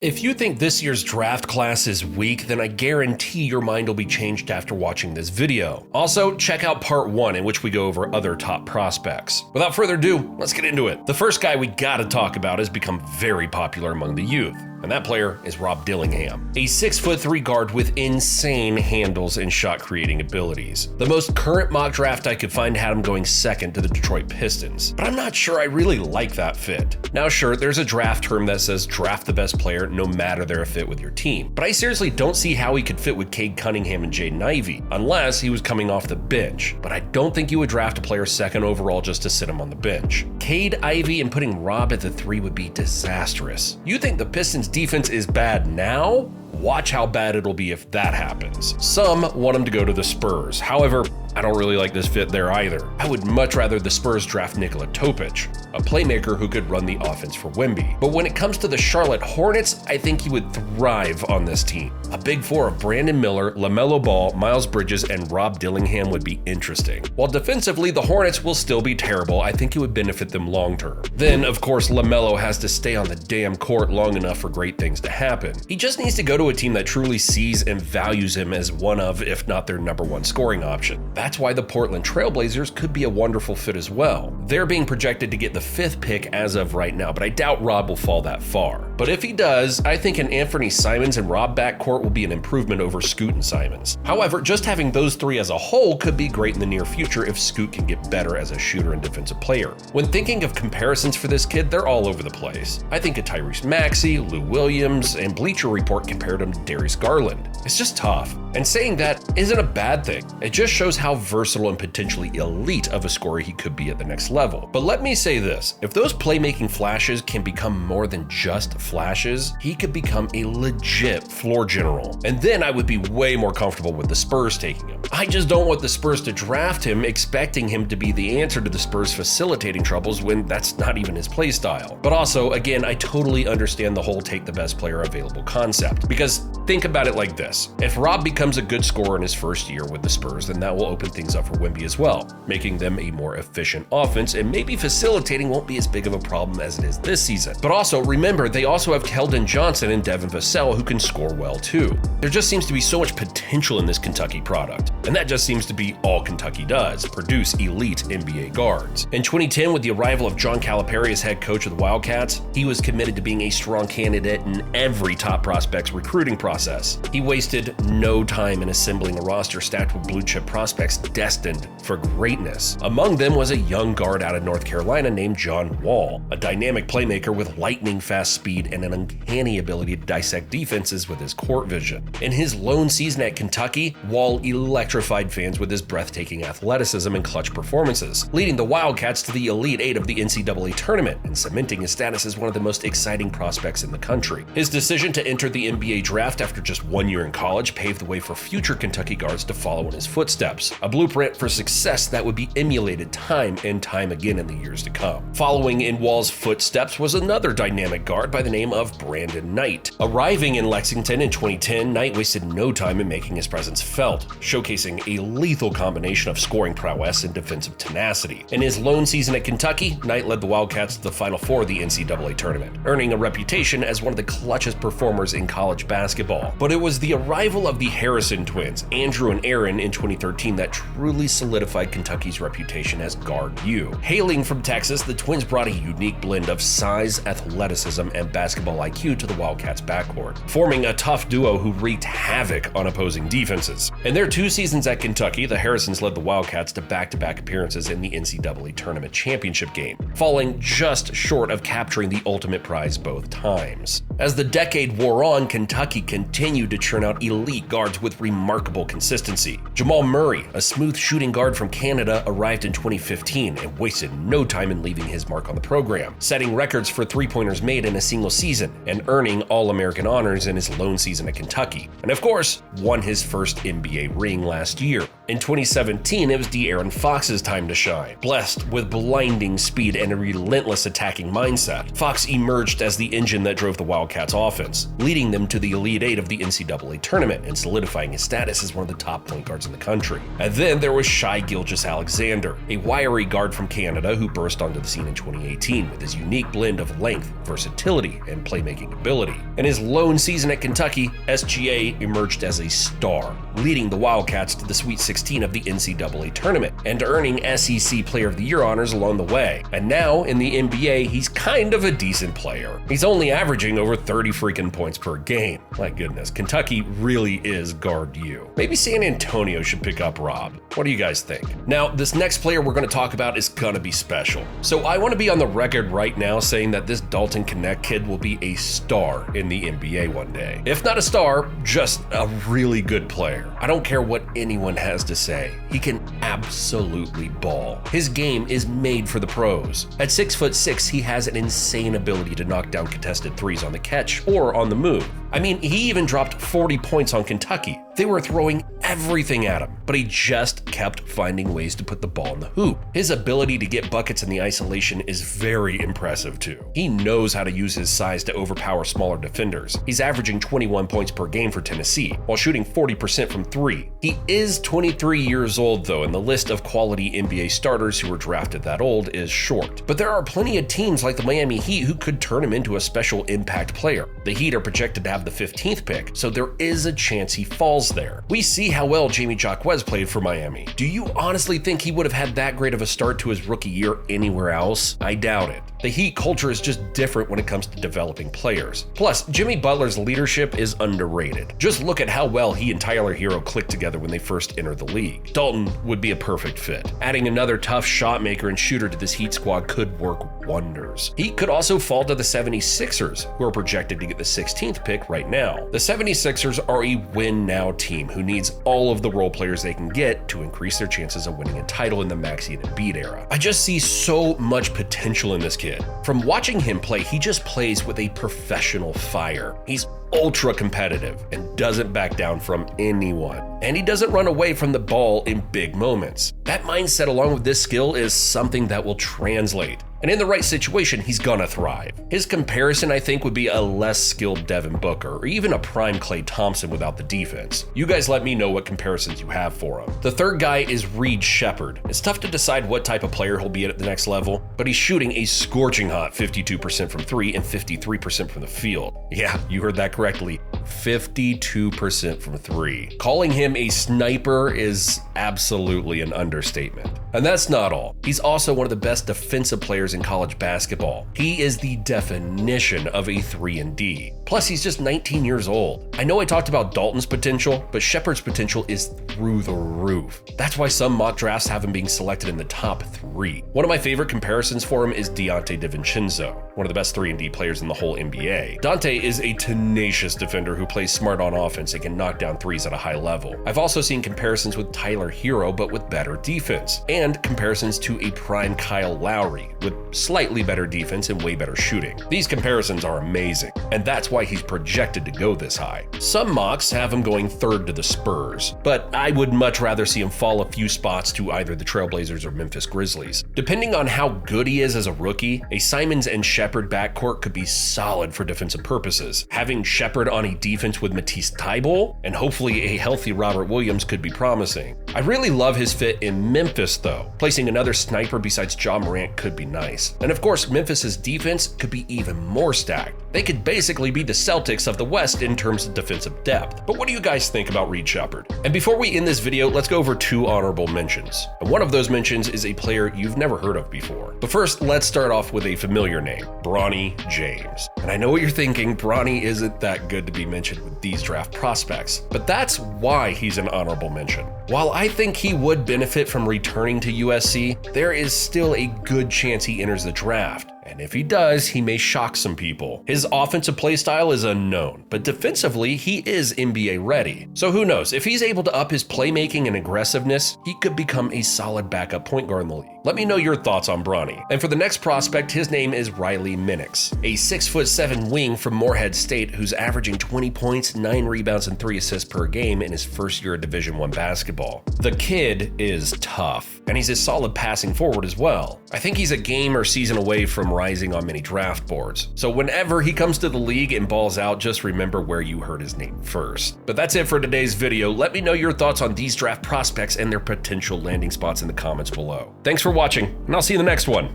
If you think this year's draft class is weak, then I guarantee your mind will be changed after watching this video. Also, check out part 1 in which we go over other top prospects. Without further ado, let's get into it. The first guy we gotta talk about has become very popular among the youth, and that player is Dillingham, a 6'3" guard with insane handles and shot creating abilities. The most current mock draft I could find had him going second to the Detroit Pistons, but I'm not sure I really like that fit. Now sure, there's a draft term that says draft the best player no matter their fit with your team, but I seriously don't see how he could fit with Cade Cunningham and Jaden Ivey, unless he was coming off the bench, but I don't think you would draft a player second overall just to sit him on the bench. Cade, Ivey, and putting Rob at the 3 would be disastrous. You think the Pistons defense is bad now? Watch how bad it'll be if that happens. Some want him to go to the Spurs. However, I don't really like this fit there either. I would much rather the Spurs draft Nikola Topic, a playmaker who could run the offense for Wemby. But when it comes to the Charlotte Hornets, I think he would thrive on this team. A big four of Brandon Miller, LaMelo Ball, Miles Bridges, and Dillingham would be interesting. While defensively, the Hornets will still be terrible, I think it would benefit them long term. Then, of course, LaMelo has to stay on the damn court long enough for great things to happen. He just needs to go to a team that truly sees and values him as one of, if not their #1 scoring option. That's why the Portland Trailblazers could be a wonderful fit as well. They're being projected to get the 5th pick as of right now, but I doubt Rob will fall that far. But if he does, I think an Anthony Simons and Rob backcourt will be an improvement over Scoot and Simons. However, just having those 3 as a whole could be great in the near future if Scoot can get better as a shooter and defensive player. When thinking of comparisons for this kid, they're all over the place. I think of Tyrese Maxey, Lou Williams, and Bleacher Report compared him to Darius Garland. It's just tough. And saying that isn't a bad thing. It just shows how versatile and potentially elite of a scorer he could be at the next level. But let me say this, if those playmaking flashes can become more than just flashes, he could become a legit floor general. And then I would be way more comfortable with the Spurs taking him. I just don't want the Spurs to draft him expecting him to be the answer to the Spurs facilitating troubles when that's not even his play style. But also, again, I totally understand the whole take the best player available concept, because think about it like this. If Rob becomes a good scorer in his first year with the Spurs, then that will open things up for Wemby as well, making them a more efficient offense, and maybe facilitating won't be as big of a problem as it is this season. But also, remember, they also have Keldon Johnson and Devin Vassell who can score well too. There just seems to be so much potential in this Kentucky product, and that just seems to be all Kentucky does, produce elite NBA guards. In 2010, with the arrival of John Calipari as head coach of the Wildcats, he was committed to being a strong candidate in every top prospect's recruiting process. He wasted no time in assembling a roster stacked with blue chip prospects destined for greatness. Among them was a young guard out of North Carolina named John Wall, a dynamic playmaker with lightning fast speed and an uncanny ability to dissect defenses with his court vision. In his lone season at Kentucky, Wall electrified fans with his breathtaking athleticism and clutch performances, leading the Wildcats to the Elite 8 of the NCAA tournament and cementing his status as one of the most exciting prospects in the country. His decision to enter the NBA draft after just 1 year in college paved the way for future Kentucky guards to follow in his footsteps, a blueprint for success that would be emulated time and time again in the years to come. Following in Wall's footsteps was another dynamic guard by the name of Brandon Knecht. Arriving in Lexington in 2010, Knight wasted no time in making his presence felt, showcasing a lethal combination of scoring prowess and defensive tenacity. In his lone season at Kentucky, Knight led the Wildcats to the Final Four of the NCAA tournament, earning a reputation as one of the clutchest performers in college basketball. But it was the arrival of the Harrison twins, Andrew and Aaron, in 2013 that truly solidified Kentucky's reputation as Guard U. Hailing from Texas, the twins brought a unique blend of size, athleticism, and basketball IQ to the Wildcats backcourt, forming a tough duo who wreaked havoc on opposing defenses. In their 2 seasons at Kentucky, the Harrisons led the Wildcats to back-to-back appearances in the NCAA tournament championship game, falling just short of capturing the ultimate prize both times. As the decade wore on, Kentucky continued to churn out elite guards with remarkable consistency. Jamal Murray, a smooth shooting guard from Canada, arrived in 2015 and wasted no time in leaving his mark on the program, setting records for three-pointers made in a single season and earning All-American honors in his lone season at Kentucky. And of course, won his first NBA ring last year. In 2017, it was De'Aaron Fox's time to shine. Blessed with blinding speed and a relentless attacking mindset, Fox emerged as the engine that drove the Wildcats offense, leading them to the Elite Eight of the NCAA tournament and solidifying his status as one of the top point guards in the country. And then there was Shai Gilgeous-Alexander, a wiry guard from Canada who burst onto the scene in 2018 with his unique blend of length, versatility, and playmaking ability. In his lone season at Kentucky, SGA emerged as a star, leading the Wildcats to the Sweet 16 of the NCAA tournament and earning SEC Player of the Year honors along the way. And now in the NBA, he's kind of a decent player. He's only averaging over 30 freaking points per game. My goodness, Kentucky really is guard you. Maybe San Antonio should pick up Rob. What do you guys think? Now, this next player we're going to talk about is going to be special. So I want to be on the record right now saying that this Dalton Knecht kid will be a star in the NBA one day. If not a star, just a really good player. I don't care what anyone has to say. He can absolutely ball. His game is made for the pros. At 6'6", he has an insane ability to knock down contested threes on the catch or on the move. I mean, he even dropped 40 points on Kentucky. They were throwing everything at him, but he just kept finding ways to put the ball in the hoop. His ability to get buckets in the isolation is very impressive too. He knows how to use his size to overpower smaller defenders. He's averaging 21 points per game for Tennessee, while shooting 40% from three. He is 23 years old though, and the list of quality NBA starters who were drafted that old is short. But there are plenty of teams like the Miami Heat who could turn him into a special impact player. The Heat are projected to have the 15th pick, so there is a chance he falls there. We see how well Jamie Jaquez played for Miami. Do you honestly think he would have had that great of a start to his rookie year anywhere else? I doubt it. The Heat culture is just different when it comes to developing players. Plus, Jimmy Butler's leadership is underrated. Just look at how well he and Tyler Hero clicked together when they first entered the league. Dalton would be a perfect fit. Adding another tough shot maker and shooter to this Heat squad could work wonders. He could also fall to the 76ers, who are projected to get the 16th pick right now. The 76ers are a win-now team who needs all of the role players they can get to increase their chances of winning a title in the Maxey and Embiid era. I just see so much potential in this kid. From watching him play, he just plays with a professional fire. He's ultra competitive and doesn't back down from anyone. And he doesn't run away from the ball in big moments. That mindset along with this skill is something that will translate. And in the right situation, he's gonna thrive. His comparison, I think, would be a less skilled Devin Booker or even a prime Klay Thompson without the defense. You guys let me know what comparisons you have for him. The third guy is Reid Shepherd. It's tough to decide what type of player he'll be at the next level, but he's shooting a scorching hot 52% from three and 53% from the field. Yeah, you heard that correctly. 52% from three. Calling him a sniper is absolutely an understatement. And that's not all. He's also one of the best defensive players in college basketball. He is the definition of a 3-and-D. Plus, he's just 19 years old. I know I talked about Dalton's potential, but Shepherd's potential is through the roof. That's why some mock drafts have him being selected in the top 3. One of my favorite comparisons for him is Deontay Divingcenzo, one of the best 3-and-D players in the whole NBA. Dante is a tenacious defender who plays smart on offense and can knock down threes at a high level. I've also seen comparisons with Tyler Hero, but with better defense, and comparisons to a prime Kyle Lowry, with slightly better defense and way better shooting. These comparisons are amazing, and that's why he's projected to go this high. Some mocks have him going third to the Spurs, but I would much rather see him fall a few spots to either the Trailblazers or Memphis Grizzlies. Depending on how good he is as a rookie, a Simons and Shepherd backcourt could be solid for defensive purposes. Having Shepherd on a defense with Matisse Thybulle and hopefully a healthy Robert Williams could be promising. I really love his fit in Memphis though. Placing another sniper besides Ja Morant could be nice. And of course, Memphis's defense could be even more stacked. They could basically be the Celtics of the West in terms of defensive depth. But what do you guys think about Reid Shepherd? And before we end this video, let's go over 2 honorable mentions. And one of those mentions is a player you've never heard of before. But first, let's start off with a familiar name, Bronny James. And I know what you're thinking, Bronny isn't that good to be mentioned with these draft prospects, but that's why he's an honorable mention. While I think he would benefit from returning to USC, there is still a good chance he enters the draft. And if he does, he may shock some people. His offensive playstyle is unknown, but defensively, he is NBA ready. So who knows, if he's able to up his playmaking and aggressiveness, he could become a solid backup point guard in the league. Let me know your thoughts on Bronny. And for the next prospect, his name is Riley Minix, a 6'7" wing from Morehead State who's averaging 20 points, 9 rebounds, and 3 assists per game in his first year of Division I basketball. The kid is tough, and he's a solid passing forward as well. I think he's a game or season away from rising on many draft boards. So whenever he comes to the league and balls out, just remember where you heard his name first. But that's it for today's video. Let me know your thoughts on these draft prospects and their potential landing spots in the comments below. Thanks for watching, and I'll see you in the next one.